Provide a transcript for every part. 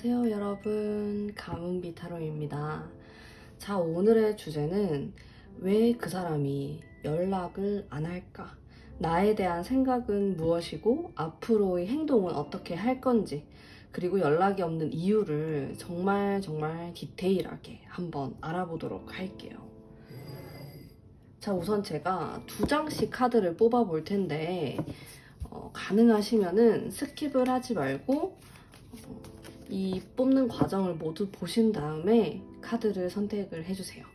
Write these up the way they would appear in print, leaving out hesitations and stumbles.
안녕하세요 여러분, 가문비 타로입니다. 자, 오늘의 주제는 왜 그 사람이 연락을 안 할까? 나에 대한 생각은 무엇이고 앞으로의 행동은 어떻게 할 건지, 그리고 연락이 없는 이유를 정말 디테일하게 한번 알아보도록 할게요. 자, 우선 제가 2장씩 카드를 뽑아 볼 텐데 가능하시면은 스킵을 하지 말고 이 뽑는 과정을 모두 보신 다음에 카드를 선택을 해주세요.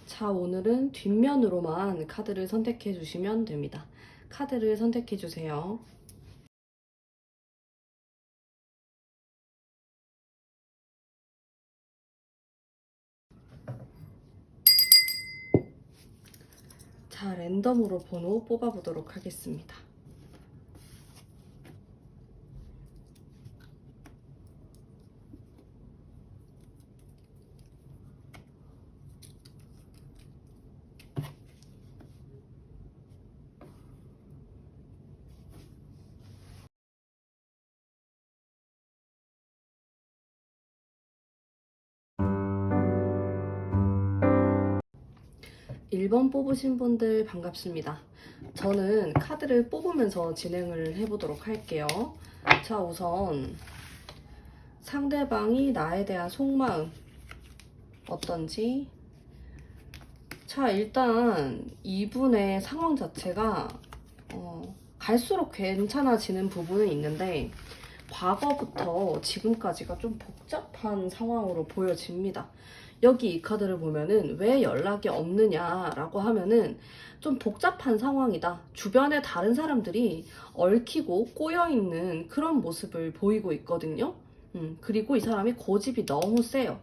자, 오늘은 뒷면으로만 카드를 선택해 주시면 됩니다. 카드를 선택해 주세요. 자, 랜덤으로 번호 뽑아보도록 하겠습니다. 일 번 뽑으신 분들 반갑습니다. 저는 카드를 뽑으면서 진행을 해보도록 할게요. 자, 우선 상대방이 나에 대한 속마음 어떤지. 자, 일단 이분의 상황 자체가 갈수록 괜찮아지는 부분은 있는데 과거부터 지금까지가 좀 복잡한 상황으로 보여집니다. 여기 이 카드를 보면은 왜 연락이 없느냐라고 하면은 좀 복잡한 상황이다. 주변에 다른 사람들이 얽히고 꼬여있는 그런 모습을 보이고 있거든요. 그리고 이 사람이 고집이 너무 세요.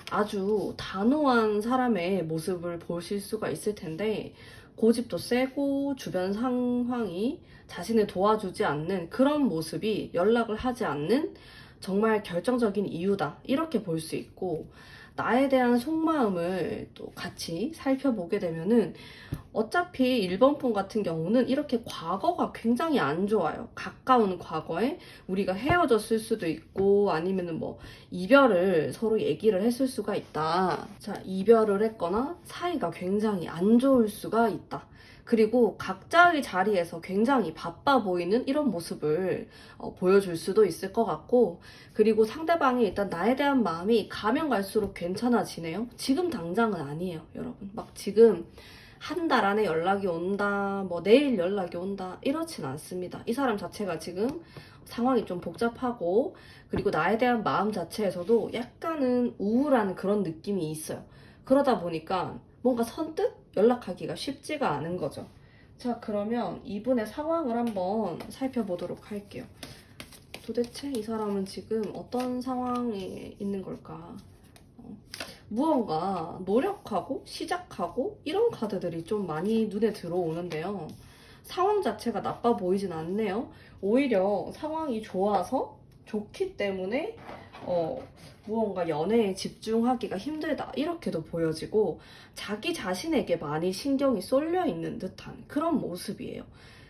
아주 단호한 사람의 모습을 보실 수가 있을 텐데 고집도 세고 주변 상황이 자신을 도와주지 않는 그런 모습이 연락을 하지 않는 정말 결정적인 이유다, 이렇게 볼 수 있고, 나에 대한 속마음을 또 같이 살펴보게 되면은 어차피 1번 분 같은 경우는 이렇게 과거가 굉장히 안 좋아요. 가까운 과거에 우리가 헤어졌을 수도 있고 아니면은 뭐 이별을 서로 얘기를 했을 수가 있다. 자, 이별을 했거나 사이가 굉장히 안 좋을 수가 있다. 그리고 각자의 자리에서 굉장히 바빠 보이는 이런 모습을 보여줄 수도 있을 것 같고, 그리고 상대방이 일단 나에 대한 마음이 가면 갈수록 괜찮아지네요. 지금 당장은 아니에요, 여러분. 막 지금 한 달 안에 연락이 온다, 뭐 내일 연락이 온다, 이렇진 않습니다. 이 사람 자체가 지금 상황이 좀 복잡하고, 그리고 나에 대한 마음 자체에서도 약간은 우울한 그런 느낌이 있어요. 그러다 보니까 뭔가 선뜻 연락하기가 쉽지가 않은 거죠. 자, 그러면 이분의 상황을 한번 살펴보도록 할게요. 도대체 이 사람은 지금 어떤 상황에 있는 걸까? 무언가 노력하고 시작하고 이런 카드들이 좀 많이 눈에 들어오는데요. 상황 자체가 나빠 보이진 않네요. 오히려 상황이 좋아서 좋기 때문에 무언가 연애에 집중하기가 힘들다, 이렇게도 보여지고 자기 자신에게 많이 신경이 쏠려 있는 듯한 그런 모습이에요.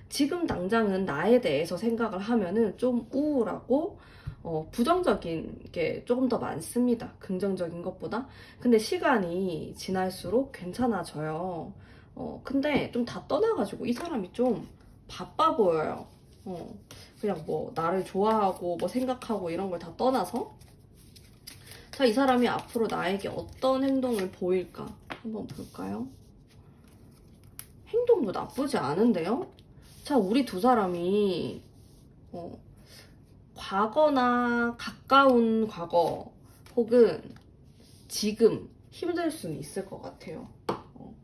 지금 당장은 나에 대해서 생각을 하면은 좀 우울하고 부정적인 게 조금 더 많습니다. 긍정적인 것보다. 근데 시간이 지날수록 괜찮아져요. 근데 좀 다 떠나가지고 이 사람이 좀 바빠 보여요. 그냥 뭐 나를 좋아하고 뭐 생각하고 이런 걸 다 떠나서. 자, 이 사람이 앞으로 나에게 어떤 행동을 보일까 한번 볼까요? 행동도 나쁘지 않은데요? 자, 우리 두 사람이 과거나 가까운 과거 혹은 지금 힘들 수는 있을 것 같아요.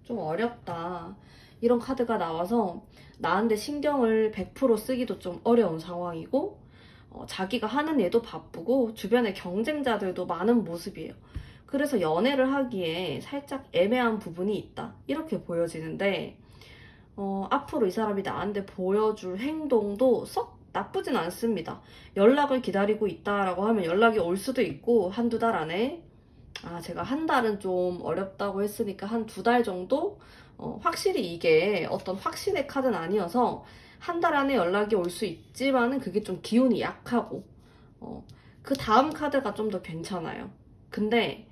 좀 어렵다. 이런 카드가 나와서 나한테 신경을 100% 쓰기도 좀 어려운 상황이고 자기가 하는 일도 바쁘고 주변에 경쟁자들도 많은 모습이에요. 그래서 연애를 하기에 살짝 애매한 부분이 있다. 이렇게 보여지는데 앞으로 이 사람이 나한테 보여줄 행동도 썩 나쁘진 않습니다. 연락을 기다리고 있다라고 하면 연락이 올 수도 있고 한두 달 안에 제가 한 달은 좀 어렵다고 했으니까 한 두 달 정도 확실히 이게 어떤 확신의 카드는 아니어서 한 달 안에 연락이 올 수 있지만은 그게 좀 기운이 약하고 그 다음 카드가 좀 더 괜찮아요. 근데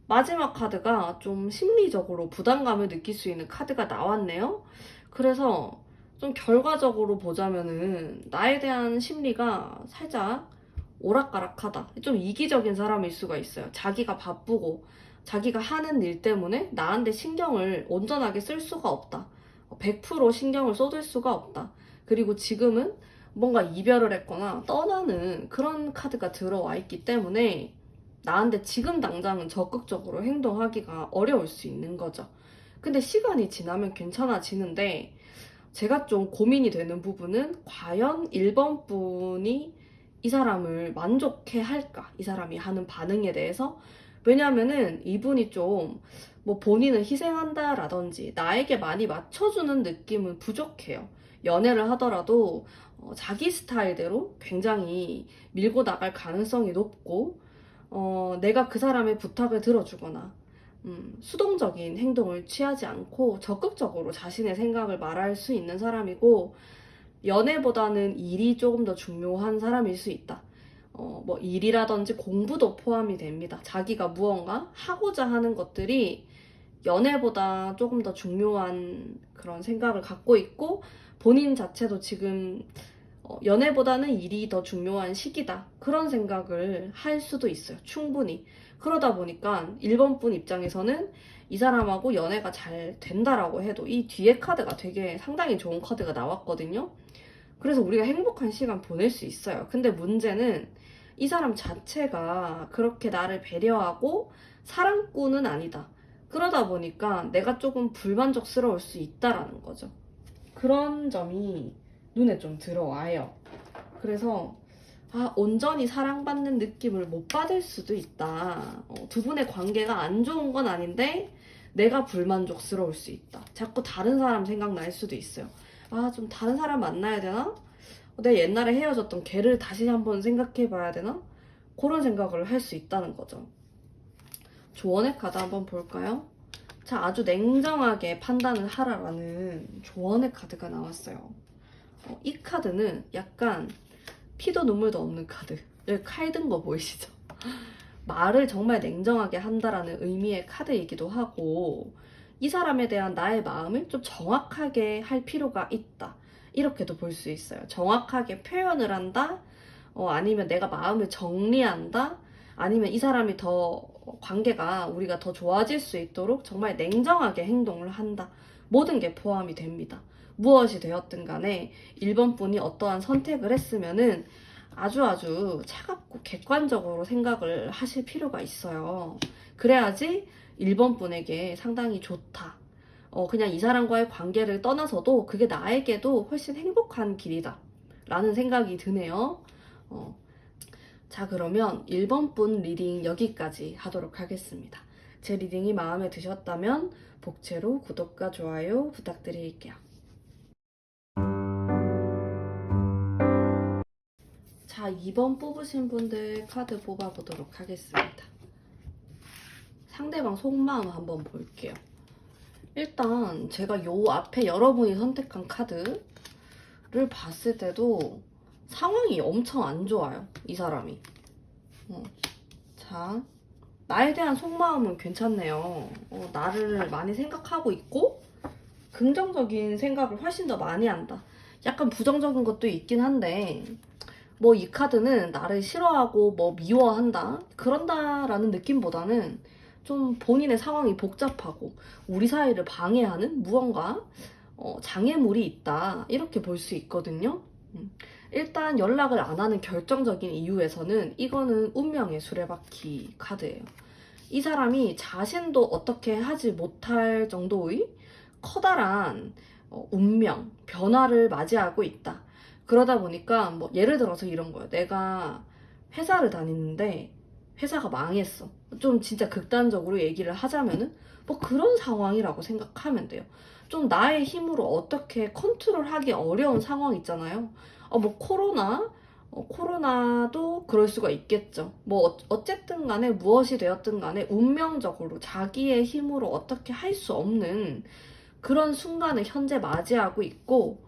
마지막 카드가 좀 심리적으로 부담감을 느낄 수 있는 카드가 나왔네요. 그래서 좀 결과적으로 보자면은 나에 대한 심리가 살짝 오락가락하다. 좀 이기적인 사람일 수가 있어요. 자기가 바쁘고 자기가 하는 일 때문에 나한테 신경을 온전하게 쓸 수가 없다. 100% 신경을 쏟을 수가 없다. 그리고 지금은 뭔가 이별을 했거나 떠나는 그런 카드가 들어와 있기 때문에 나한테 지금 당장은 적극적으로 행동하기가 어려울 수 있는 거죠. 근데 시간이 지나면 괜찮아지는데 제가 좀 고민이 되는 부분은 과연 1번 분이 이 사람을 만족해 할까? 이 사람이 하는 반응에 대해서. 왜냐면은 이분이 좀 뭐 본인을 희생한다라든지 나에게 많이 맞춰주는 느낌은 부족해요. 연애를 하더라도 자기 스타일대로 굉장히 밀고 나갈 가능성이 높고 내가 그 사람의 부탁을 들어주거나 수동적인 행동을 취하지 않고 적극적으로 자신의 생각을 말할 수 있는 사람이고 연애보다는 일이 조금 더 중요한 사람일 수 있다. 뭐 일이라든지 공부도 포함이 됩니다. 자기가 무언가 하고자 하는 것들이 연애보다 조금 더 중요한 그런 생각을 갖고 있고 본인 자체도 지금 연애보다는 일이 더 중요한 시기다. 그런 생각을 할 수도 있어요. 충분히. 그러다 보니까 1번 분 입장에서는 이 사람하고 연애가 잘 된다라고 해도 이 뒤에 카드가 되게 상당히 좋은 카드가 나왔거든요. 그래서 우리가 행복한 시간 보낼 수 있어요. 근데 문제는 이 사람 자체가 그렇게 나를 배려하고 사랑꾼은 아니다. 그러다 보니까 내가 조금 불만족스러울 수 있다라는 거죠. 그런 점이 눈에 좀 들어와요. 그래서 온전히 사랑받는 느낌을 못 받을 수도 있다. 두 분의 관계가 안 좋은 건 아닌데 내가 불만족스러울 수 있다. 자꾸 다른 사람 생각날 수도 있어요. 좀 다른 사람 만나야 되나? 내가 옛날에 헤어졌던 걔를 다시 한번 생각해 봐야 되나? 그런 생각을 할 수 있다는 거죠. 조언의 카드 한번 볼까요? 자, 아주 냉정하게 판단을 하라라는 조언의 카드가 나왔어요. 이 카드는 약간 피도 눈물도 없는 카드. 여기 칼 든 거 보이시죠? 말을 정말 냉정하게 한다라는 의미의 카드이기도 하고 이 사람에 대한 나의 마음을 좀 정확하게 할 필요가 있다. 이렇게도 볼 수 있어요. 정확하게 표현을 한다. 아니면 내가 마음을 정리한다. 아니면 이 사람이 더 관계가 우리가 더 좋아질 수 있도록 정말 냉정하게 행동을 한다. 모든 게 포함이 됩니다. 무엇이 되었든 간에 1번 분이 어떠한 선택을 했으면은 아주 차갑고 객관적으로 생각을 하실 필요가 있어요. 그래야지 1번 분에게 상당히 좋다. 그냥 이 사람과의 관계를 떠나서도 그게 나에게도 훨씬 행복한 길이다. 라는 생각이 드네요. 자, 그러면 1번 분 리딩 여기까지 하도록 하겠습니다. 제 리딩이 마음에 드셨다면 복채로 구독과 좋아요 부탁드릴게요. 자, 2번 뽑으신 분들 카드 뽑아보도록 하겠습니다. 상대방 속마음 한번 볼게요. 일단 제가 요 앞에 여러분이 선택한 카드를 봤을 때도 상황이 엄청 안 좋아요. 이 사람이. 자, 나에 대한 속마음은 괜찮네요. 나를 많이 생각하고 있고 긍정적인 생각을 훨씬 더 많이 한다. 약간 부정적인 것도 있긴 한데 뭐 이 카드는 나를 싫어하고 뭐 미워한다 그런다라는 느낌보다는 좀 본인의 상황이 복잡하고 우리 사이를 방해하는 무언가 장애물이 있다 이렇게 볼 수 있거든요. 일단 연락을 안 하는 결정적인 이유에서는 이거는 운명의 수레바퀴 카드예요. 이 사람이 자신도 어떻게 하지 못할 정도의 커다란 운명, 변화를 맞이하고 있다. 그러다 보니까 뭐 예를 들어서 이런 거예요. 내가 회사를 다니는데 회사가 망했어. 좀 진짜 극단적으로 얘기를 하자면은 뭐 그런 상황이라고 생각하면 돼요. 좀 나의 힘으로 어떻게 컨트롤하기 어려운 상황 있잖아요. 뭐 코로나도 그럴 수가 있겠죠. 뭐 어쨌든 간에 무엇이 되었든 간에 운명적으로 자기의 힘으로 어떻게 할 수 없는 그런 순간을 현재 맞이하고 있고,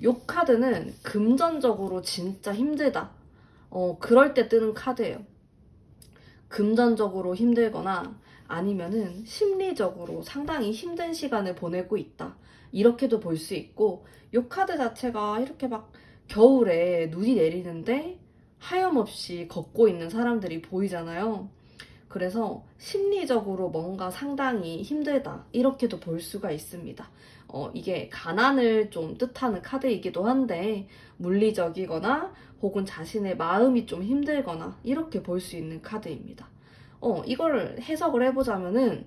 요 카드는 금전적으로 진짜 힘들다. 그럴 때 뜨는 카드예요. 금전적으로 힘들거나 아니면은 심리적으로 상당히 힘든 시간을 보내고 있다. 이렇게도 볼 수 있고, 요 카드 자체가 이렇게 막 겨울에 눈이 내리는데 하염없이 걷고 있는 사람들이 보이잖아요. 그래서 심리적으로 뭔가 상당히 힘들다. 이렇게도 볼 수가 있습니다. 이게 가난을 좀 뜻하는 카드이기도 한데, 물리적이거나 혹은 자신의 마음이 좀 힘들거나 이렇게 볼 수 있는 카드입니다. 이걸 해석을 해보자면은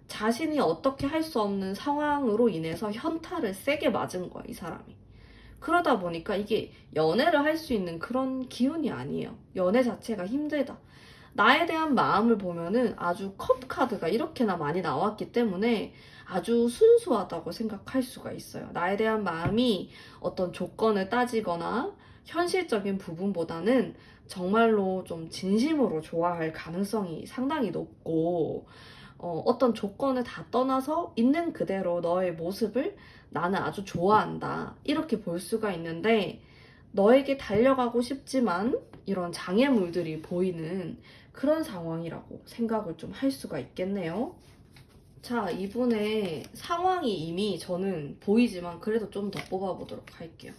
자신이 어떻게 할 수 없는 상황으로 인해서 현타를 세게 맞은 거야, 이 사람이. 그러다 보니까 이게 연애를 할 수 있는 그런 기운이 아니에요. 연애 자체가 힘들다. 나에 대한 마음을 보면은 아주 컵 카드가 이렇게나 많이 나왔기 때문에 아주 순수하다고 생각할 수가 있어요. 나에 대한 마음이 어떤 조건을 따지거나 현실적인 부분보다는 정말로 좀 진심으로 좋아할 가능성이 상당히 높고, 어떤 조건을 다 떠나서 있는 그대로 너의 모습을 나는 아주 좋아한다. 이렇게 볼 수가 있는데, 너에게 달려가고 싶지만 이런 장애물들이 보이는 그런 상황이라고 생각을 좀 할 수가 있겠네요. 자, 이분의 상황이 이미 저는 보이지만 그래도 좀 더 뽑아보도록 할게요.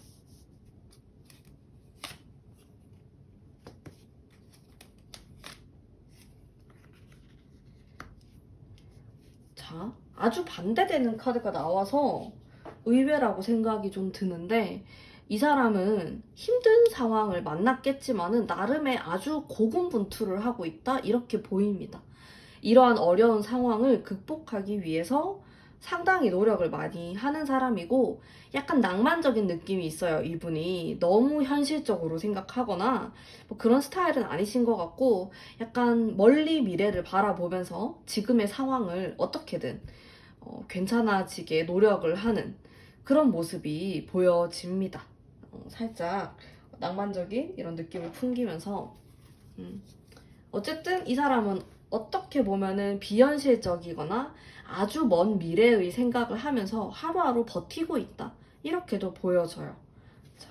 자, 아주 반대되는 카드가 나와서 의외라고 생각이 좀 드는데, 이 사람은 힘든 상황을 만났겠지만은 나름의 아주 고군분투를 하고 있다, 이렇게 보입니다. 이러한 어려운 상황을 극복하기 위해서 상당히 노력을 많이 하는 사람이고, 약간 낭만적인 느낌이 있어요. 이분이 너무 현실적으로 생각하거나 뭐 그런 스타일은 아니신 것 같고, 약간 멀리 미래를 바라보면서 지금의 상황을 어떻게든 괜찮아지게 노력을 하는 그런 모습이 보여집니다. 살짝 낭만적인 이런 느낌을 풍기면서, 어쨌든 이 사람은 어떻게 보면은 비현실적이거나 아주 먼 미래의 생각을 하면서 하루하루 버티고 있다. 이렇게도 보여져요. 자,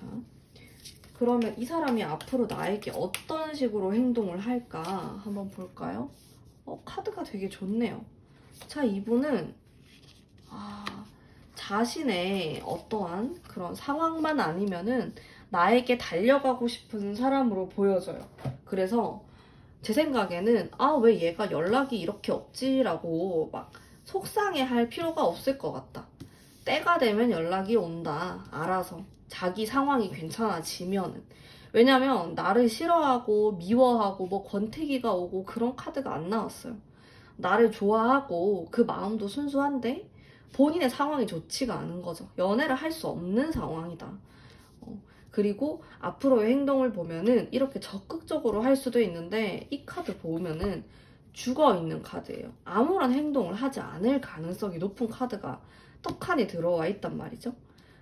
그러면 이 사람이 앞으로 나에게 어떤 식으로 행동을 할까 한번 볼까요? 카드가 되게 좋네요. 자, 이분은 자신의 어떠한 그런 상황만 아니면은 나에게 달려가고 싶은 사람으로 보여져요. 그래서 제 생각에는 왜 얘가 연락이 이렇게 없지라고 막 속상해할 필요가 없을 것 같다. 때가 되면 연락이 온다. 알아서. 자기 상황이 괜찮아지면은. 왜냐면 나를 싫어하고 미워하고 뭐 권태기가 오고 그런 카드가 안 나왔어요. 나를 좋아하고 그 마음도 순수한데 본인의 상황이 좋지가 않은 거죠. 연애를 할 수 없는 상황이다. 그리고 앞으로의 행동을 보면은 이렇게 적극적으로 할 수도 있는데, 이 카드 보면은 죽어있는 카드예요. 아무런 행동을 하지 않을 가능성이 높은 카드가 떡하니 들어와 있단 말이죠.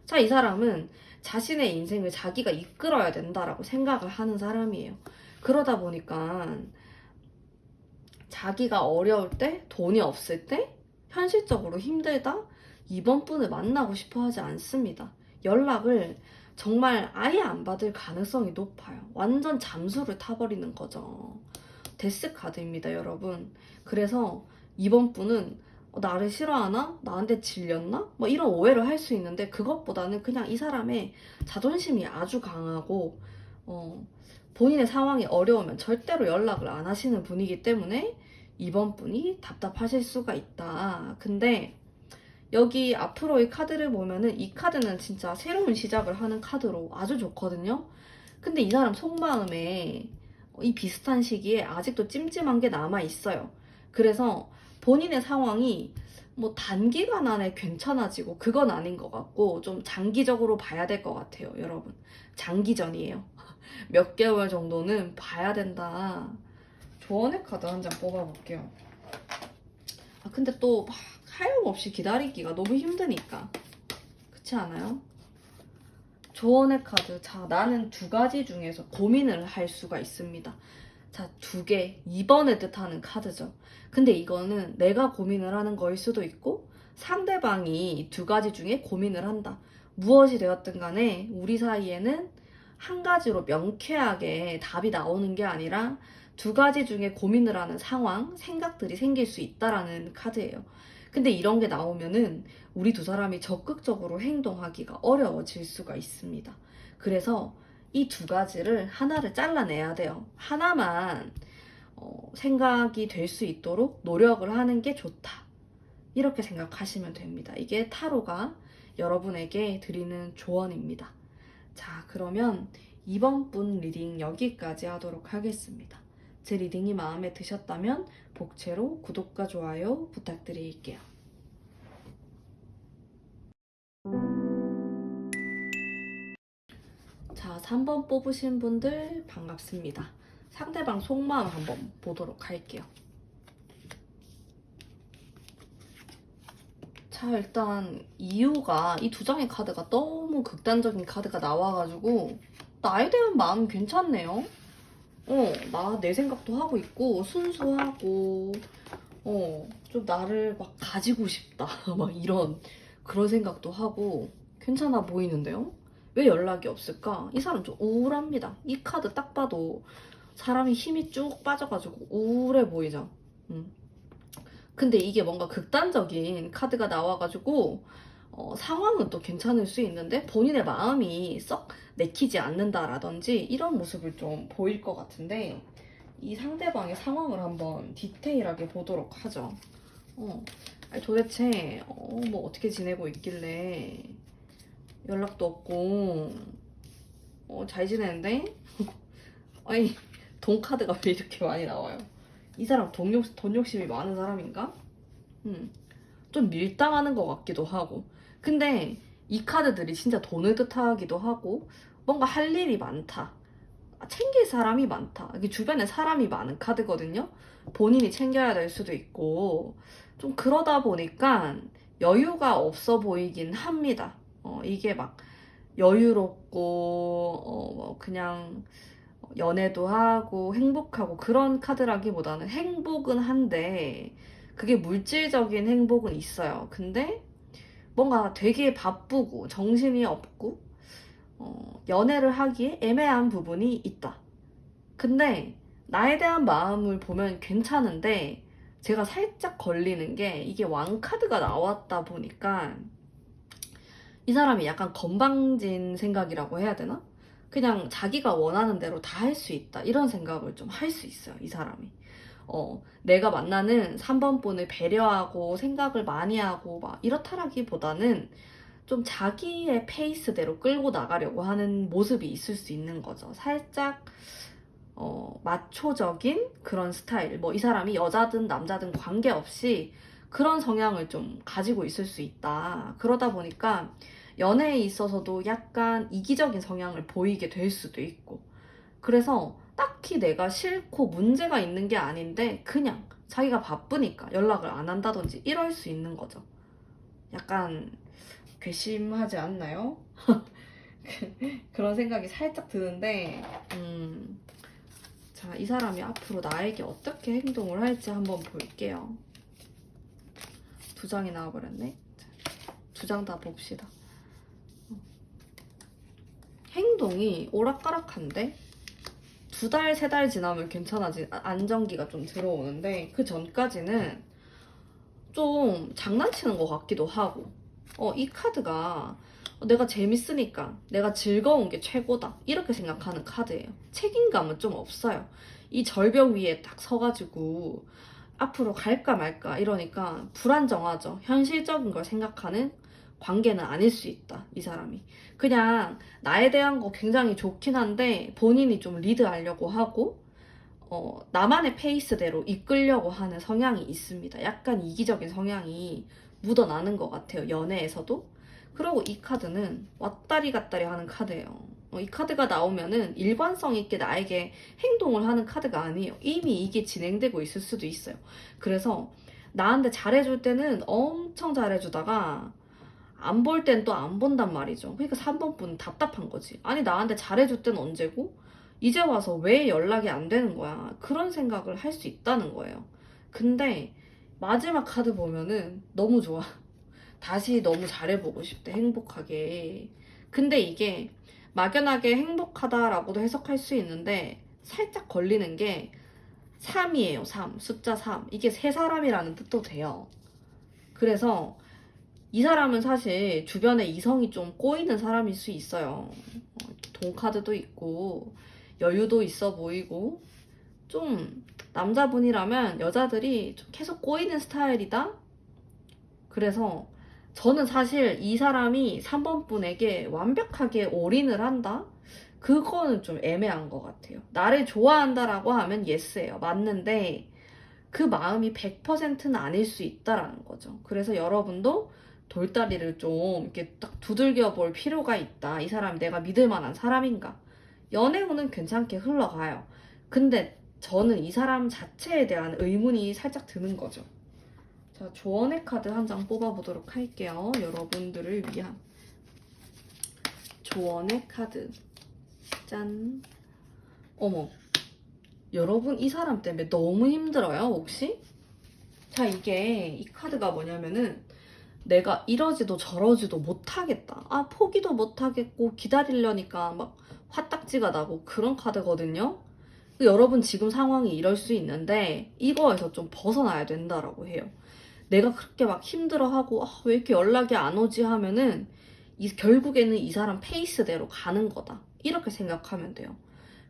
자, 이 사람은 자신의 인생을 자기가 이끌어야 된다라고 생각을 하는 사람이에요. 그러다 보니까 자기가 어려울 때, 돈이 없을 때, 현실적으로 힘들다? 이번 분을 만나고 싶어 하지 않습니다. 연락을 정말 아예 안 받을 가능성이 높아요. 완전 잠수를 타버리는 거죠. 데스 카드입니다, 여러분. 그래서 이번 분은 나를 싫어하나? 나한테 질렸나? 뭐 이런 오해를 할 수 있는데, 그것보다는 그냥 이 사람의 자존심이 아주 강하고, 본인의 상황이 어려우면 절대로 연락을 안 하시는 분이기 때문에 이번 분이 답답하실 수가 있다. 근데 여기 앞으로의 카드를 보면은 이 카드는 진짜 새로운 시작을 하는 카드로 아주 좋거든요. 근데 이 사람 속마음에 이 비슷한 시기에 아직도 찜찜한 게 남아 있어요. 그래서 본인의 상황이 뭐 단기간 안에 괜찮아지고 그건 아닌 것 같고 좀 장기적으로 봐야 될 것 같아요, 여러분. 장기전이에요. 몇 개월 정도는 봐야 된다. 조언의 카드 한 장 뽑아볼게요. 아, 근데 또 막 하염없이 기다리기가 너무 힘드니까. 그렇지 않아요? 조언의 카드. 자, 나는 두 가지 중에서 고민을 할 수가 있습니다. 자, 두 개. 2번을 뜻하는 카드죠. 근데 이거는 내가 고민을 하는 거일 수도 있고 상대방이 두 가지 중에 고민을 한다. 무엇이 되었든 간에 우리 사이에는 한 가지로 명쾌하게 답이 나오는 게 아니라 두 가지 중에 고민을 하는 상황, 생각들이 생길 수 있다라는 카드예요. 근데 이런 게 나오면은 우리 두 사람이 적극적으로 행동하기가 어려워질 수가 있습니다. 그래서 이 두 가지를 하나를 잘라내야 돼요. 하나만 생각이 될 수 있도록 노력을 하는 게 좋다. 이렇게 생각하시면 됩니다. 이게 타로가 여러분에게 드리는 조언입니다. 자, 그러면 이번 분 리딩 여기까지 하도록 하겠습니다. 제 리딩이 마음에 드셨다면 복채로 구독과 좋아요 부탁드릴게요. 자, 3번 뽑으신 분들 반갑습니다. 상대방 속마음 한번 보도록 할게요. 자, 일단 이유가 이 두 장의 카드가 너무 극단적인 카드가 나와가지고 나에 대한 마음 괜찮네요. 나 내 생각도 하고 있고 순수하고 좀 나를 막 가지고 싶다 막 이런 그런 생각도 하고 괜찮아 보이는데요? 왜 연락이 없을까? 이 사람 좀 우울합니다. 이 카드 딱 봐도 사람이 힘이 쭉 빠져가지고 우울해 보이죠? 근데 이게 뭔가 극단적인 카드가 나와가지고 상황은 또 괜찮을 수 있는데 본인의 마음이 썩 내키지 않는다라든지 이런 모습을 좀 보일 것 같은데 이 상대방의 상황을 한번 디테일하게 보도록 하죠. 아니 도대체 뭐 어떻게 지내고 있길래 연락도 없고 잘 지내는데? 아니 돈 카드가 왜 이렇게 많이 나와요? 이 사람 돈 욕심이 많은 사람인가? 좀 밀당하는 것 같기도 하고. 근데 이 카드들이 진짜 돈을 뜻하기도 하고 뭔가 할 일이 많다. 챙길 사람이 많다. 이게 주변에 사람이 많은 카드거든요. 본인이 챙겨야 될 수도 있고 좀 그러다 보니까 여유가 없어 보이긴 합니다. 이게 막 여유롭고 뭐 그냥 연애도 하고 행복하고 그런 카드라기보다는 행복은 한데 그게 물질적인 행복은 있어요. 근데 뭔가 되게 바쁘고 정신이 없고 연애를 하기에 애매한 부분이 있다. 근데 나에 대한 마음을 보면 괜찮은데 제가 살짝 걸리는 게 이게 왕카드가 나왔다 보니까 이 사람이 약간 건방진 생각이라고 해야 되나? 그냥 자기가 원하는 대로 다 할 수 있다 이런 생각을 좀 할 수 있어요, 이 사람이. 내가 만나는 3번 분을 배려하고 생각을 많이 하고 막 이렇다라기보다는 좀 자기의 페이스대로 끌고 나가려고 하는 모습이 있을 수 있는 거죠. 살짝 마초적인 그런 스타일. 뭐 이 사람이 여자든 남자든 관계없이 그런 성향을 좀 가지고 있을 수 있다. 그러다 보니까 연애에 있어서도 약간 이기적인 성향을 보이게 될 수도 있고. 그래서 딱히 내가 싫고 문제가 있는 게 아닌데 그냥 자기가 바쁘니까 연락을 안 한다든지 이럴 수 있는 거죠. 약간 괘씸하지 않나요? 그런 생각이 살짝 드는데 자, 이 사람이 앞으로 나에게 어떻게 행동을 할지 한번 볼게요. 두 장이 나와버렸네. 두 장 다 봅시다. 행동이 오락가락한데 2달, 3달 지나면 괜찮아지 안정기가 좀 들어오는데 그 전까지는 좀 장난치는 것 같기도 하고 이 카드가 내가 재밌으니까 내가 즐거운 게 최고다 이렇게 생각하는 카드예요. 책임감은 좀 없어요. 이 절벽 위에 딱 서가지고 앞으로 갈까 말까 이러니까 불안정하죠. 현실적인 걸 생각하는 관계는 아닐 수 있다, 이 사람이. 그냥 나에 대한 거 굉장히 좋긴 한데 본인이 좀 리드하려고 하고 나만의 페이스대로 이끌려고 하는 성향이 있습니다. 약간 이기적인 성향이 묻어나는 것 같아요. 연애에서도. 그리고 이 카드는 왔다리 갔다리 하는 카드예요. 이 카드가 나오면은 일관성 있게 나에게 행동을 하는 카드가 아니에요. 이미 이게 진행되고 있을 수도 있어요. 그래서 나한테 잘해줄 때는 엄청 잘해주다가 안 볼 땐 또 안 본단 말이죠. 그러니까 3번 분은 답답한 거지. 아니 나한테 잘해줄 땐 언제고? 이제 와서 왜 연락이 안 되는 거야? 그런 생각을 할 수 있다는 거예요. 근데 마지막 카드 보면은 너무 좋아. 다시 너무 잘해보고 싶대, 행복하게. 근데 이게 막연하게 행복하다라고도 해석할 수 있는데 살짝 걸리는 게 3이에요, 3. 숫자 3. 이게 세 사람이라는 뜻도 돼요. 그래서 이 사람은 사실 주변에 이성이 좀 꼬이는 사람일 수 있어요. 돈카드도 있고 여유도 있어 보이고 좀 남자분이라면 여자들이 좀 계속 꼬이는 스타일이다? 그래서 저는 사실 이 사람이 3번 분에게 완벽하게 올인을 한다? 그거는 좀 애매한 것 같아요. 나를 좋아한다라고 하면 예스예요. 맞는데 그 마음이 100%는 아닐 수 있다라는 거죠. 그래서 여러분도 돌다리를 좀 이렇게 딱 두들겨 볼 필요가 있다. 이 사람이 내가 믿을 만한 사람인가? 연애운은 괜찮게 흘러가요. 근데 저는 이 사람 자체에 대한 의문이 살짝 드는 거죠. 자, 조언의 카드 한 장 뽑아보도록 할게요. 여러분들을 위한 조언의 카드. 짠. 어머, 여러분 이 사람 때문에 너무 힘들어요, 혹시? 자, 이게 이 카드가 뭐냐면은 내가 이러지도 저러지도 못하겠다. 아, 포기도 못하겠고 기다리려니까 막 화딱지가 나고 그런 카드거든요. 여러분 지금 상황이 이럴 수 있는데 이거에서 좀 벗어나야 된다라고 해요. 내가 그렇게 막 힘들어하고 왜 이렇게 연락이 안 오지 하면은 결국에는 이 사람 페이스대로 가는 거다. 이렇게 생각하면 돼요.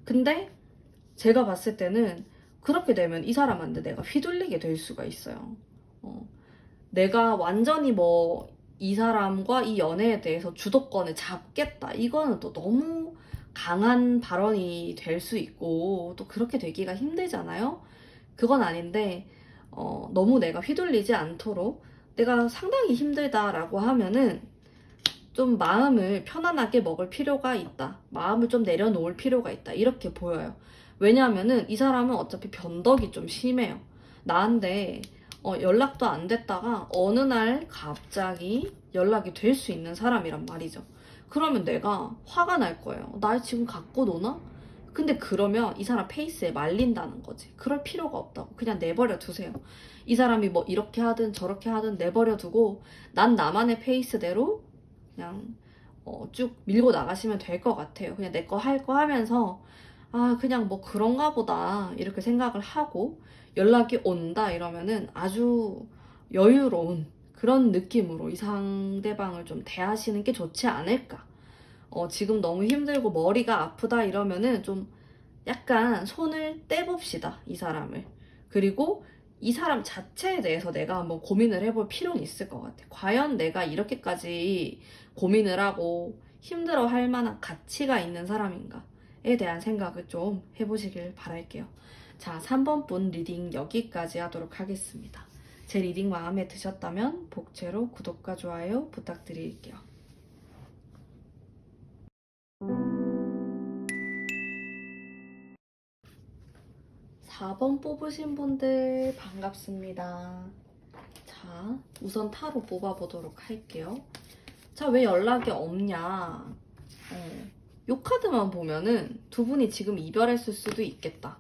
근데 제가 봤을 때는 그렇게 되면 이 사람한테 내가 휘둘리게 될 수가 있어요. 내가 완전히 뭐 이 사람과 이 연애에 대해서 주도권을 잡겠다. 이거는 또 너무 강한 발언이 될 수 있고 또 그렇게 되기가 힘들잖아요. 그건 아닌데 너무 내가 휘둘리지 않도록 내가 상당히 힘들다라고 하면은 좀 마음을 편안하게 먹을 필요가 있다. 마음을 좀 내려놓을 필요가 있다. 이렇게 보여요. 왜냐하면은 이 사람은 어차피 변덕이 좀 심해요. 나한테 연락도 안 됐다가 어느 날 갑자기 연락이 될 수 있는 사람이란 말이죠. 그러면 내가 화가 날 거예요. 날 지금 갖고 노나? 근데 그러면 이 사람 페이스에 말린다는 거지. 그럴 필요가 없다고. 그냥 내버려 두세요. 이 사람이 뭐 이렇게 하든 저렇게 하든 내버려 두고 난 나만의 페이스대로 그냥 쭉 밀고 나가시면 될 것 같아요. 그냥 내 거 할 거 하면서 아 그냥 뭐 그런가 보다 이렇게 생각을 하고 연락이 온다 이러면은 아주 여유로운 그런 느낌으로 이 상대방을 좀 대하시는 게 좋지 않을까. 지금 너무 힘들고 머리가 아프다 이러면은 좀 약간 손을 떼봅시다, 이 사람을. 그리고 이 사람 자체에 대해서 내가 한번 고민을 해볼 필요는 있을 것 같아. 과연 내가 이렇게까지 고민을 하고 힘들어 할 만한 가치가 있는 사람인가에 대한 생각을 좀 해보시길 바랄게요. 자, 3번 분 리딩 여기까지 하도록 하겠습니다. 제 리딩 마음에 드셨다면 복채로 구독과 좋아요 부탁드릴게요. 4번 뽑으신 분들 반갑습니다. 자, 우선 타로 뽑아보도록 할게요. 자, 왜 연락이 없냐? 요 카드만 보면은 두 분이 지금 이별했을 수도 있겠다.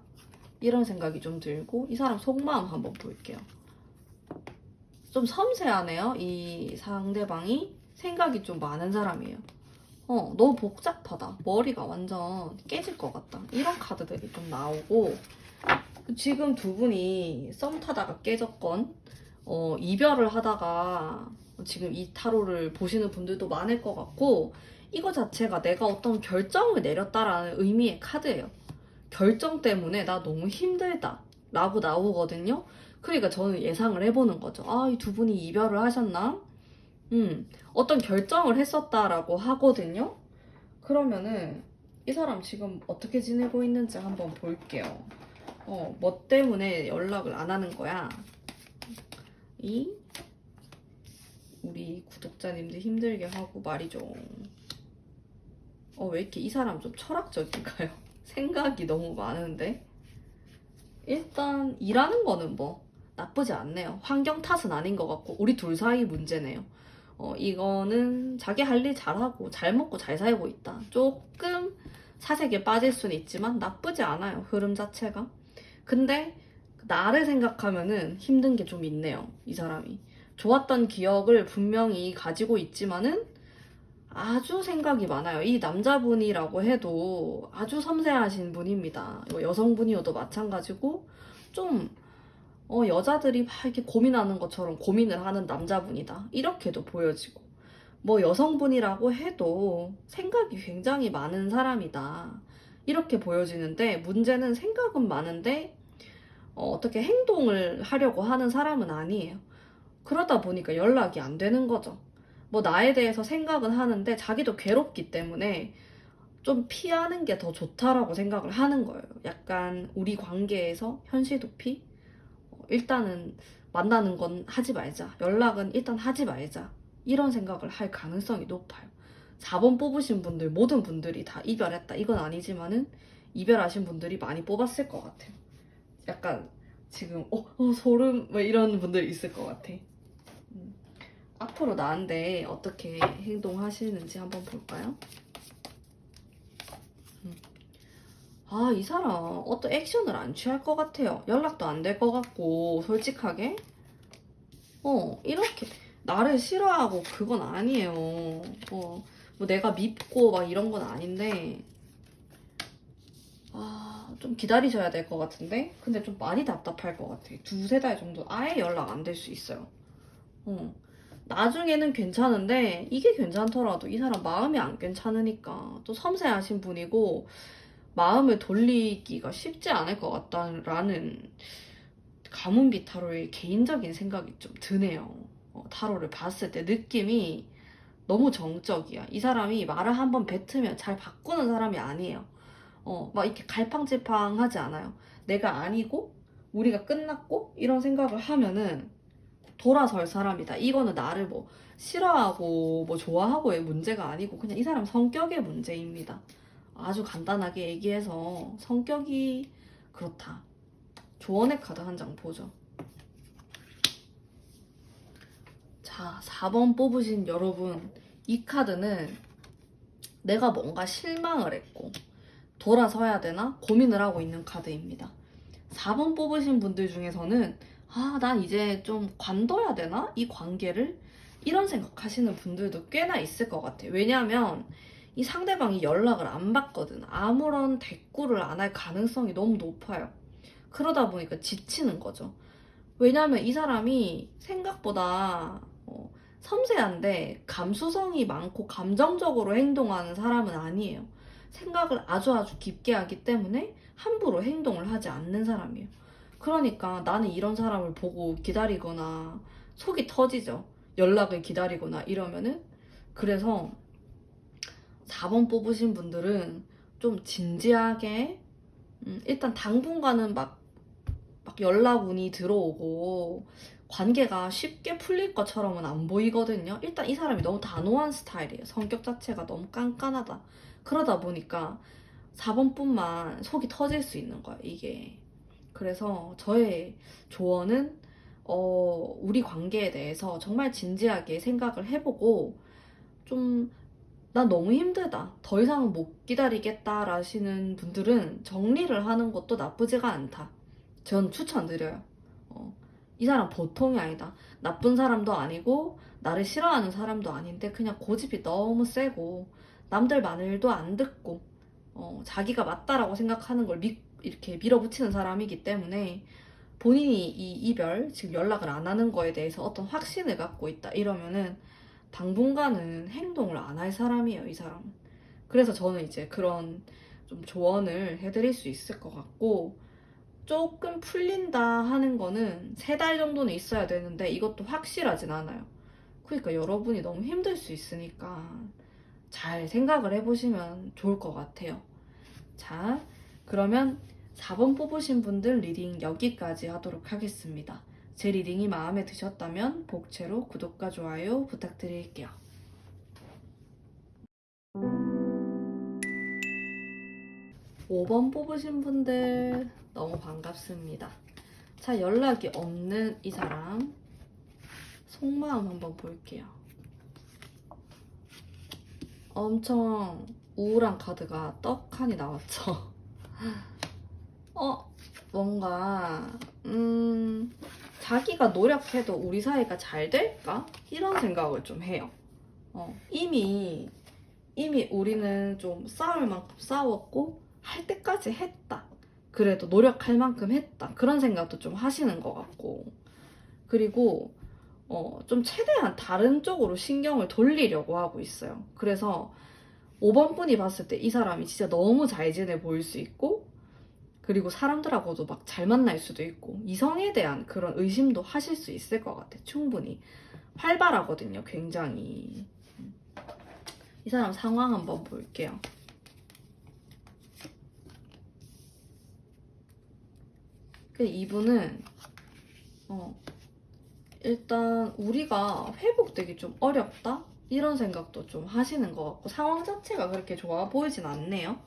이런 생각이 좀 들고 이 사람 속마음 한번 볼게요. 좀 섬세하네요. 이 상대방이 생각이 좀 많은 사람이에요. 너무 복잡하다. 머리가 완전 깨질 것 같다. 이런 카드들이 좀 나오고 지금 두 분이 썸 타다가 깨졌건 이별을 하다가 지금 이 타로를 보시는 분들도 많을 것 같고 이거 자체가 내가 어떤 결정을 내렸다라는 의미의 카드예요. 결정 때문에 나 너무 힘들다 라고 나오거든요. 그러니까 저는 예상을 해보는 거죠. 아, 이 두 분이 이별을 하셨나? 어떤 결정을 했었다라고 하거든요. 그러면은 이 사람 지금 어떻게 지내고 있는지 한번 볼게요. 뭐 때문에 연락을 안 하는 거야? 우리 구독자님들 힘들게 하고 말이죠. 왜 이렇게 이 사람 좀 철학적인가요? 생각이 너무 많은데? 일단 일하는 거는 뭐 나쁘지 않네요. 환경 탓은 아닌 것 같고 우리 둘 사이 문제네요. 이거는 자기 할 일 잘하고 잘 먹고 잘 살고 있다. 조금 사색에 빠질 수는 있지만 나쁘지 않아요. 흐름 자체가. 근데 나를 생각하면은 힘든 게 좀 있네요. 이 사람이. 좋았던 기억을 분명히 가지고 있지만은 아주 생각이 많아요. 이 남자분이라고 해도 아주 섬세하신 분입니다. 여성분이어도 마찬가지고 좀 여자들이 막 이렇게 고민하는 것처럼 고민을 하는 남자분이다. 이렇게도 보여지고 뭐 여성분이라고 해도 생각이 굉장히 많은 사람이다. 이렇게 보여지는데 문제는 생각은 많은데 어떻게 행동을 하려고 하는 사람은 아니에요. 그러다 보니까 연락이 안 되는 거죠. 뭐 나에 대해서 생각은 하는데 자기도 괴롭기 때문에 좀 피하는 게 더 좋다라고 생각을 하는 거예요. 약간 우리 관계에서 현실 도피? 일단은 만나는 건 하지 말자. 연락은 일단 하지 말자. 이런 생각을 할 가능성이 높아요. 4번 뽑으신 분들, 모든 분들이 다 이별했다. 이건 아니지만은 이별하신 분들이 많이 뽑았을 것 같아요. 약간 지금 소름 뭐 이런 분들 있을 것 같아. 앞으로 나한테 어떻게 행동하시는지 한번 볼까요? 이 사람 어떤 액션을 안 취할 것 같아요. 연락도 안 될 것 같고 솔직하게 이렇게 나를 싫어하고 그건 아니에요. 뭐 내가 밉고 막 이런 건 아닌데 좀 기다리셔야 될 것 같은데 근데 좀 많이 답답할 것 같아. 2~3달 정도 아예 연락 안 될 수 있어요. 나중에는 괜찮은데 이게 괜찮더라도 이 사람 마음이 안 괜찮으니까 또 섬세하신 분이고 마음을 돌리기가 쉽지 않을 것 같다라는 가문비 타로의 개인적인 생각이 좀 드네요. 타로를 봤을 때 느낌이 너무 정적이야. 이 사람이 말을 한번 뱉으면 잘 바꾸는 사람이 아니에요. 막 이렇게 갈팡질팡하지 않아요. 내가 아니고 우리가 끝났고 이런 생각을 하면은 돌아설 사람이다. 이거는 나를 뭐 싫어하고 뭐 좋아하고의 문제가 아니고 그냥 이 사람 성격의 문제입니다. 아주 간단하게 얘기해서 성격이 그렇다. 조언의 카드 한 장 보죠. 자, 4번 뽑으신 여러분, 이 카드는 내가 뭔가 실망을 했고 돌아서야 되나 고민을 하고 있는 카드입니다. 4번 뽑으신 분들 중에서는 난 이제 좀 관둬야 되나? 이 관계를? 이런 생각하시는 분들도 꽤나 있을 것 같아요. 왜냐하면 이 상대방이 연락을 안 받거든. 아무런 대꾸를 안 할 가능성이 너무 높아요. 그러다 보니까 지치는 거죠. 왜냐하면 이 사람이 생각보다 섬세한데 감수성이 많고 감정적으로 행동하는 사람은 아니에요. 생각을 아주 깊게 하기 때문에 함부로 행동을 하지 않는 사람이에요. 그러니까 나는 이런 사람을 보고 기다리거나 속이 터지죠. 연락을 기다리거나 이러면은. 그래서 4번 뽑으신 분들은 좀 진지하게 일단 당분간은 막 연락 운이 들어오고 관계가 쉽게 풀릴 것처럼은 안 보이거든요. 일단 이 사람이 너무 단호한 스타일이에요. 성격 자체가 너무 깐깐하다. 그러다 보니까 4번뿐만 속이 터질 수 있는 거야, 이게. 그래서 저의 조언은 우리 관계에 대해서 정말 진지하게 생각을 해보고 좀 난 너무 힘들다. 더 이상은 못 기다리겠다 라시는 분들은 정리를 하는 것도 나쁘지가 않다. 전 추천드려요. 이 사람 보통이 아니다. 나쁜 사람도 아니고 나를 싫어하는 사람도 아닌데 그냥 고집이 너무 세고 남들 말도 안 듣고 자기가 맞다라고 생각하는 걸 이렇게 밀어붙이는 사람이기 때문에 본인이 이 이별, 지금 연락을 안 하는 거에 대해서 어떤 확신을 갖고 있다 이러면은 당분간은 행동을 안 할 사람이에요, 이 사람은. 그래서 저는 이제 그런 좀 조언을 해드릴 수 있을 것 같고 조금 풀린다 하는 거는 3달 정도는 있어야 되는데 이것도 확실하진 않아요. 그러니까 여러분이 너무 힘들 수 있으니까 잘 생각을 해보시면 좋을 것 같아요. 자, 그러면 4번 뽑으신 분들 리딩 여기까지 하도록 하겠습니다. 제 리딩이 마음에 드셨다면 복채로 구독과 좋아요 부탁드릴게요. 5번 뽑으신 분들 너무 반갑습니다. 자, 연락이 없는 이 사람 속마음 한번 볼게요. 엄청 우울한 카드가 떡하니 나왔죠. 뭔가 자기가 노력해도 우리 사이가 잘 될까? 이런 생각을 좀 해요. 이미 우리는 좀 싸울 만큼 싸웠고 할 때까지 했다. 그래도 노력할 만큼 했다. 그런 생각도 좀 하시는 것 같고, 그리고 좀 최대한 다른 쪽으로 신경을 돌리려고 하고 있어요. 그래서 5번 분이 봤을 때 이 사람이 진짜 너무 잘 지내 보일 수 있고, 그리고 사람들하고도 막 잘 만날 수도 있고, 이성에 대한 그런 의심도 하실 수 있을 것 같아. 충분히 활발하거든요, 굉장히. 이 사람 상황 한번 볼게요. 이분은 일단 우리가 회복되기 좀 어렵다? 이런 생각도 좀 하시는 것 같고, 상황 자체가 그렇게 좋아 보이진 않네요.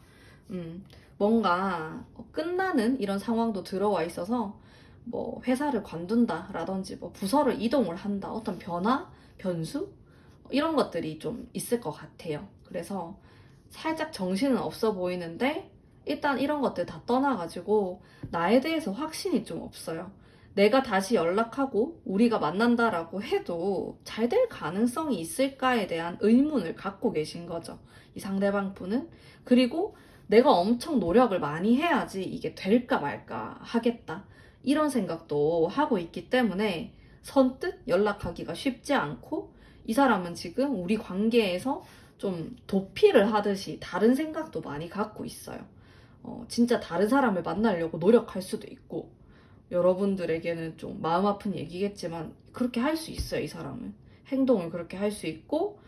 뭔가 끝나는 이런 상황도 들어와 있어서 뭐 회사를 관둔다 라든지 뭐 부서를 이동을 한다, 어떤 변화, 변수 이런 것들이 좀 있을 것 같아요. 그래서 살짝 정신은 없어 보이는데 일단 이런 것들 다 떠나가지고 나에 대해서 확신이 좀 없어요. 내가 다시 연락하고 우리가 만난다라고 해도 잘 될 가능성이 있을까에 대한 의문을 갖고 계신 거죠, 이 상대방 분은. 그리고 내가 엄청 노력을 많이 해야지 이게 될까 말까 하겠다, 이런 생각도 하고 있기 때문에 선뜻 연락하기가 쉽지 않고, 이 사람은 지금 우리 관계에서 좀 도피를 하듯이 다른 생각도 많이 갖고 있어요. 진짜 다른 사람을 만나려고 노력할 수도 있고, 여러분들에게는 좀 마음 아픈 얘기겠지만 그렇게 할 수 있어요. 이 사람은 행동을 그렇게 할 수 있고,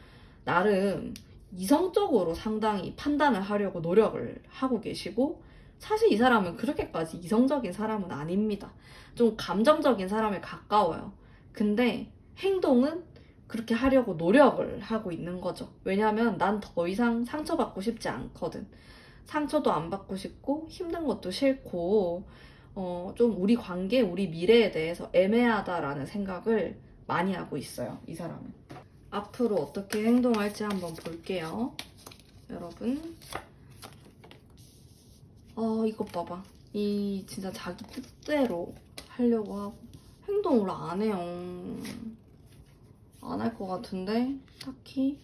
나름 이성적으로 상당히 판단을 하려고 노력을 하고 계시고, 사실 이 사람은 그렇게까지 이성적인 사람은 아닙니다. 좀 감정적인 사람에 가까워요. 근데 행동은 그렇게 하려고 노력을 하고 있는 거죠. 왜냐면 난 더 이상 상처받고 싶지 않거든. 상처도 안 받고 싶고 힘든 것도 싫고, 좀 우리 관계, 우리 미래에 대해서 애매하다라는 생각을 많이 하고 있어요, 이 사람은. 앞으로 어떻게 행동할지 한번 볼게요, 여러분. 이것 봐봐. 이 진짜 자기 뜻대로 하려고 하고 행동을 안 해요. 안 할 것 같은데 딱히.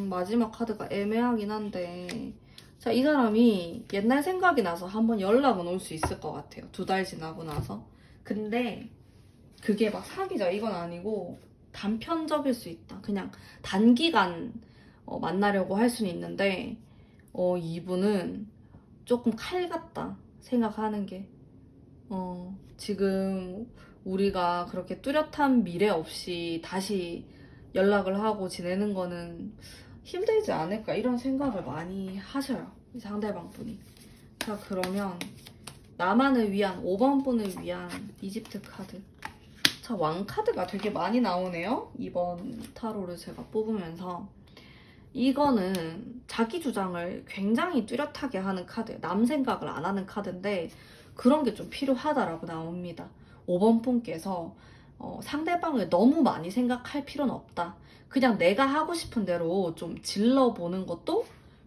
마지막 카드가 애매하긴 한데, 자, 이 사람이 옛날 생각이 나서 한번 연락은 올 수 있을 것 같아요. 2달 지나고 나서. 근데 그게 막 사귀자 이건 아니고 단편적일 수 있다. 그냥 단기간 만나려고 할 수는 있는데, 이분은 조금 칼 같다 생각하는 게, 지금 우리가 그렇게 뚜렷한 미래 없이 다시 연락을 하고 지내는 거는 힘들지 않을까, 이런 생각을 많이 하셔요, 이 상대방 분이. 자, 그러면 나만을 위한 5번 분을 위한 이집트 카드. 자, 왕 카드가 되게 많이 나오네요, 이번 타로를 제가 뽑으면서. 이거는 자기 주장을 굉장히 뚜렷하게 하는 카드예요. 남 생각을 안 하는 카드인데 그런 게 좀 필요하다라고 나옵니다. 5번 분께서 상대방을 너무 많이 생각할 필요는 없다. 그냥 내가 하고 싶은 대로 좀 질러보는 것도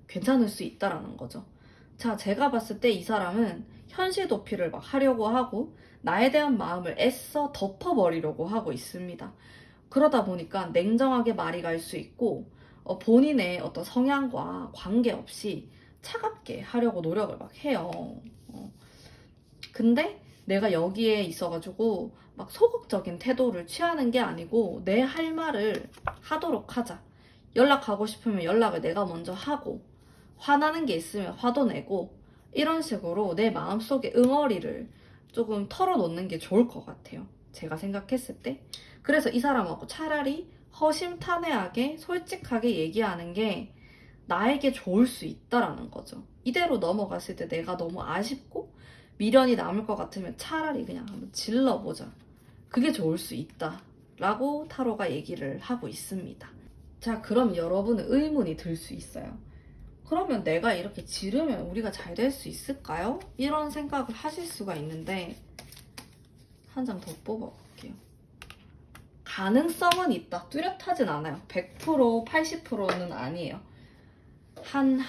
괜찮을 수 있다라는 거죠. 자, 제가 봤을 때 이 사람은 현실 도피를 막 하려고 하고 나에 대한 마음을 애써 덮어버리려고 하고 있습니다. 그러다 보니까 냉정하게 말이 갈 수 있고, 본인의 어떤 성향과 관계없이 차갑게 하려고 노력을 막 해요. 근데 내가 여기에 있어가지고 막 소극적인 태도를 취하는 게 아니고 내 할 말을 하도록 하자. 연락하고 싶으면 연락을 내가 먼저 하고, 화나는 게 있으면 화도 내고, 이런 식으로 내 마음속의 응어리를 조금 털어놓는 게 좋을 것 같아요, 제가 생각했을 때. 그래서 이 사람하고 차라리 허심탄회하게 솔직하게 얘기하는 게 나에게 좋을 수 있다라는 거죠. 이대로 넘어갔을 때 내가 너무 아쉽고 미련이 남을 것 같으면 차라리 그냥 한번 질러보자. 그게 좋을 수 있다. 라고 타로가 얘기를 하고 있습니다. 자, 그럼 여러분은 의문이 들 수 있어요. 그러면 내가 이렇게 지르면 우리가 잘 될 수 있을까요? 이런 생각을 하실 수가 있는데 한 장 더 뽑아볼게요. 가능성은 있다. 뚜렷하진 않아요. 100%, 80%는 아니에요. 한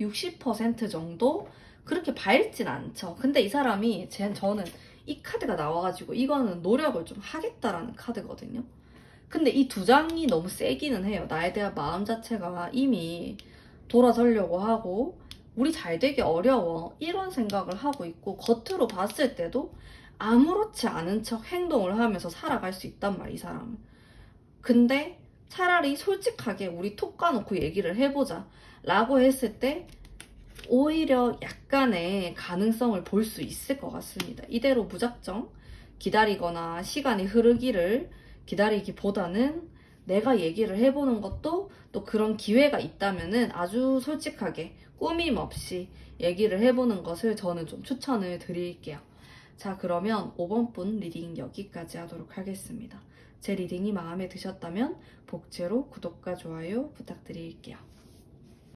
60% 정도? 그렇게 밝진 않죠. 근데 이 사람이 저는 이 카드가 나와가지고 이거는 노력을 좀 하겠다라는 카드거든요. 근데 이 두 장이 너무 세기는 해요. 나에 대한 마음 자체가 이미 돌아서려고 하고 우리 잘 되기 어려워 이런 생각을 하고 있고 겉으로 봤을 때도 아무렇지 않은 척 행동을 하면서 살아갈 수 있단 말이야, 이 사람은. 근데 차라리 솔직하게 우리 톡 까놓고 얘기를 해보자 라고 했을 때 오히려 약간의 가능성을 볼 수 있을 것 같습니다. 이대로 무작정 기다리거나 시간이 흐르기를 기다리기보다는 내가 얘기를 해보는 것도 또 그런 기회가 있다면은 아주 솔직하게 꾸밈 없이 얘기를 해보는 것을 저는 좀 추천을 드릴게요. 자, 그러면 5번 분 리딩 여기까지 하도록 하겠습니다. 제 리딩이 마음에 드셨다면 복제로 구독과 좋아요 부탁드릴게요.